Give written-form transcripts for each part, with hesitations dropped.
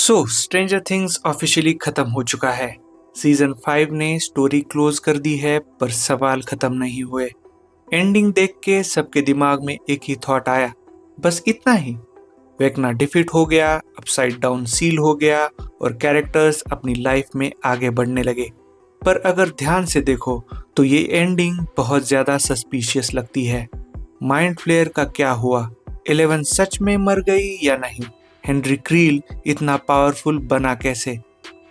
Stranger things officially खत्म हो चुका है। सीजन 5 ने स्टोरी क्लोज कर दी है, पर सवाल खत्म नहीं हुए। एंडिंग देख के सबके दिमाग में एक ही थॉट आया, बस इतना ही। वेकना डिफीट हो गया, अपसाइड डाउन सील हो गया और कैरेक्टर्स अपनी लाइफ में आगे बढ़ने लगे। पर अगर ध्यान से देखो तो ये एंडिंग बहुत ज्यादा सस्पिशियस लगती है। माइंड फ्लेयर का क्या हुआ? 11 सच में मर गई या नहीं? हेनरी क्रील इतना पावरफुल बना कैसे?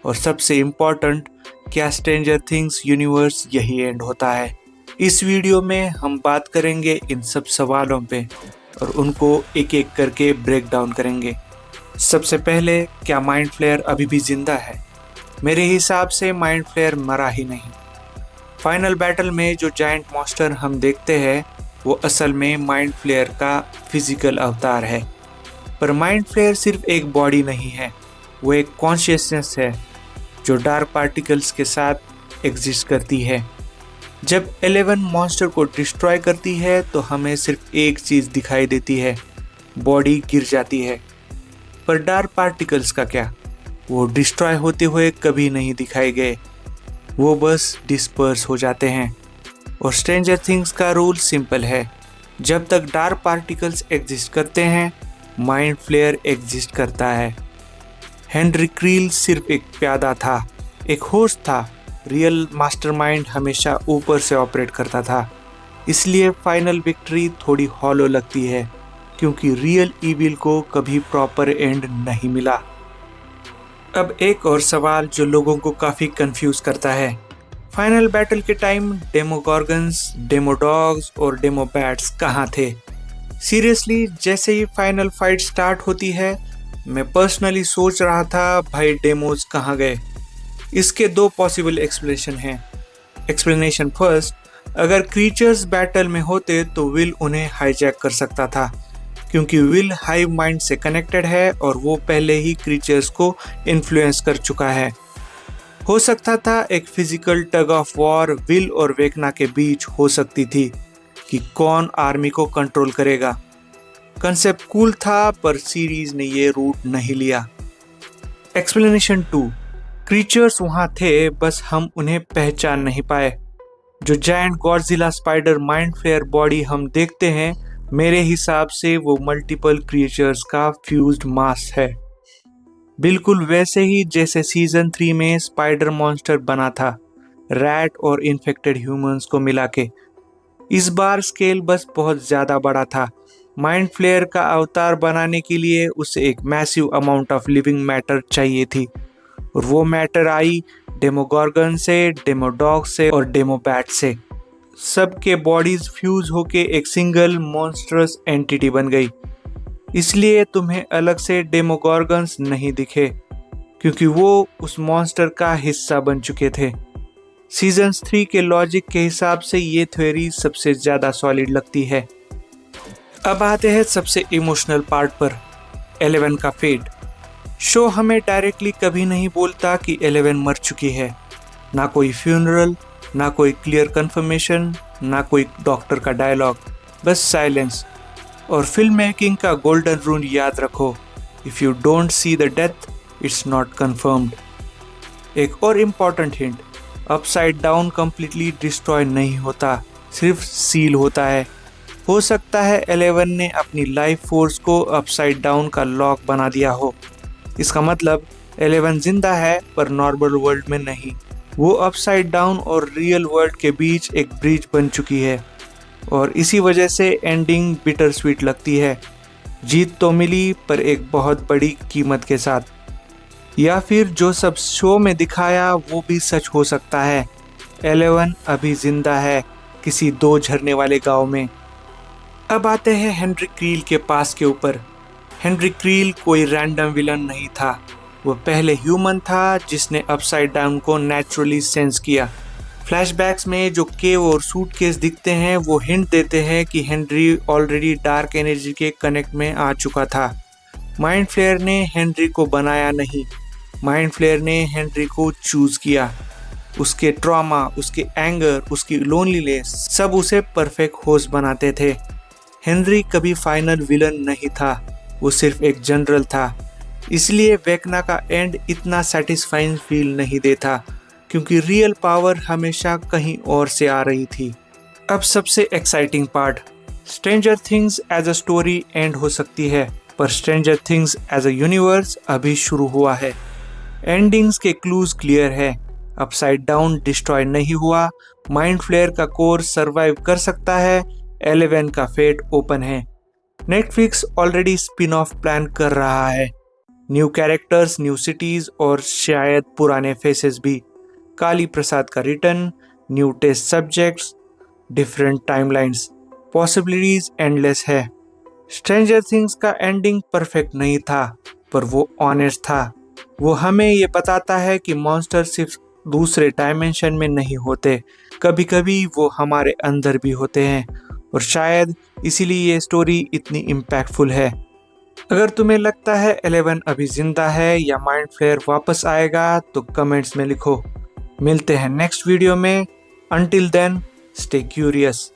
और सबसे इम्पोर्टेंट, क्या स्ट्रेंजर थिंग्स यूनिवर्स यही एंड होता है? इस वीडियो में हम बात करेंगे इन सब सवालों पे और उनको एक एक करके ब्रेक डाउन करेंगे। सबसे पहले, क्या माइंड फ्लेयर अभी भी जिंदा है? मेरे हिसाब से माइंड फ्लेयर मरा ही नहीं। फाइनल बैटल में जो जायंट मॉन्स्टर हम देखते हैं वो असल में माइंड फ्लेयर का फिजिकल अवतार है। पर माइंड फ्लेयर सिर्फ एक बॉडी नहीं है, वो एक कॉन्शियसनेस है जो डार्क पार्टिकल्स के साथ एग्जिस्ट करती है। जब 11 मॉन्स्टर को डिस्ट्रॉय करती है तो हमें सिर्फ एक चीज़ दिखाई देती है, बॉडी गिर जाती है। पर डार्क पार्टिकल्स का क्या? वो डिस्ट्रॉय होते हुए कभी नहीं दिखाए गए, वो बस डिस्पर्स हो जाते हैं। और स्ट्रेंजर थिंग्स का रूल सिंपल है, जब तक डार्क पार्टिकल्स एग्जिस्ट करते हैं माइंड फ्लेयर एग्जिस्ट करता है। हेनरी क्रील सिर्फ एक प्यादा था, एक होस्ट था। रियल मास्टरमाइंड हमेशा ऊपर से ऑपरेट करता था। इसलिए फाइनल विक्ट्री थोड़ी हॉलो लगती है, क्योंकि रियल इविल को कभी प्रॉपर एंड नहीं मिला। अब एक और सवाल जो लोगों को काफ़ी कंफ्यूज करता है, फाइनल बैटल के टाइम डेमोगॉर्गन्स, डेमोडॉग्स और डेमोबैट्स कहाँ थे? सीरियसली, जैसे ही फाइनल फाइट स्टार्ट होती है मैं पर्सनली सोच रहा था भाई डेमोज कहाँ गए। इसके दो पॉसिबल एक्सप्लेनेशन फर्स्ट, अगर क्रीचर्स बैटल में होते तो विल उन्हें हाईजैक कर सकता था, क्योंकि विल हाइव माइंड से कनेक्टेड है और वो पहले ही क्रीचर्स को इन्फ्लुएंस कर चुका है। हो सकता था एक physical tug of war will और वेकना के बीच हो सकती थी कि कौन आर्मी को कंट्रोल करेगा। कंसेप्ट कूल था, पर सीरीज ने ये रूट नहीं लिया। एक्सप्लेनेशन 2, क्रीचर्स वहां थे, बस हम उन्हें पहचान नहीं पाए। जो giant Godzilla spider mind flayer body हम देखते हैं, मेरे हिसाब से वो मल्टीपल क्रीचर्स का फ्यूज्ड मास है, बिल्कुल वैसे ही जैसे सीजन 3 में स्पाइडर मॉन्स्टर बना था, रैट और इन्फेक्टेड ह्यूमंस को मिला के। इस बार स्केल बस बहुत ज़्यादा बड़ा था। माइंड फ्लेयर का अवतार बनाने के लिए उसे एक massive amount of living matter चाहिए थी, और वो मैटर आई डेमोगॉर्गन से, डेमोडॉग से और डेमोबैट से। सबके बॉडीज फ्यूज होके एक सिंगल मॉन्स्ट्रस एंटिटी बन गई। इसलिए तुम्हें अलग से डेमोगॉर्गन्स नहीं दिखे, क्योंकि वो उस मॉन्स्टर का हिस्सा बन चुके थे। सीजन 3 के लॉजिक के हिसाब से ये थ्योरी सबसे ज़्यादा सॉलिड लगती है। अब आते हैं सबसे इमोशनल पार्ट पर, 11 का फेट। शो हमें डायरेक्टली कभी नहीं बोलता कि 11 मर चुकी है। ना कोई फ्यूनरल, ना कोई क्लियर कंफर्मेशन, ना कोई डॉक्टर का डायलॉग, बस साइलेंस। और फिल्म मेकिंग का गोल्डन रूल याद रखो, if you don't see the death it's not confirmed. एक और important hint, upside down completely destroy नहीं होता, सिर्फ सील होता है। हो सकता है 11 ने अपनी लाइफ फोर्स को अपसाइड डाउन का लॉक बना दिया हो। इसका मतलब 11 जिंदा है, पर नॉर्मल वर्ल्ड में नहीं। वो अपसाइड डाउन और रियल वर्ल्ड के बीच एक ब्रिज बन चुकी है, और इसी वजह से एंडिंग बिटर स्वीट लगती है। जीत तो मिली, पर एक बहुत बड़ी कीमत के साथ। या फिर जो सब शो में दिखाया वो भी सच हो सकता है, 11 अभी जिंदा है किसी 2 झरने वाले गांव में। अब आते हैं हेनरी क्रील के पास के ऊपर। हेनरी क्रील कोई रैंडम विलन नहीं था, वो पहले ह्यूमन था जिसने अपसाइड डाउन को नेचुरली सेंस किया। फ्लैशबैक्स में जो केव और सूटकेस दिखते हैं वो हिंट देते हैं कि हेनरी ऑलरेडी डार्क एनर्जी के कनेक्ट में आ चुका था। माइंड फ्लेयर ने हेनरी को बनाया नहीं, माइंड फ्लेयर ने हेनरी को चूज किया। उसके ट्रॉमा, उसके एंगर, उसकी लोनलीनेस सब उसे परफेक्ट होस्ट बनाते थे। हेनरी कभी फाइनल विलन नहीं था, वो सिर्फ एक जनरल था। इसलिए वेकना का एंड इतना सेटिस्फाइंग फील नहीं देता, क्योंकि रियल पावर हमेशा कहीं और से आ रही थी। अब सबसे exciting part, Stranger Things as a story end हो सकती है, पर Stranger Things as a universe अभी शुरू हुआ है। एंडिंग्स के क्लूज क्लियर है, अपसाइड डाउन डिस्ट्रॉय नहीं हुआ, माइंड फ्लेयर का कोर सरवाइव कर सकता है, 11 का फेट ओपन है। Netflix already spin off plan कर रहा है, न्यू कैरेक्टर्स, न्यू सिटीज और शायद पुराने फेसेस भी। काली प्रसाद का return, new test subjects, different timelines, possibilities endless है। स्ट्रेंजर थिंग्स का एंडिंग परफेक्ट नहीं था, पर वो ऑनेस्ट था। वो हमें ये बताता है कि मॉन्स्टर सिर्फ दूसरे डायमेंशन में नहीं होते, कभी कभी वो हमारे अंदर भी होते हैं, और शायद इसीलिए ये स्टोरी इतनी इम्पैक्टफुल है। अगर तुम्हें लगता है 11 अभी जिंदा है या माइंड फ्लेयर वापस आएगा तो कमेंट्स में लिखो। मिलते हैं नेक्स्ट वीडियो में। Until then, stay curious.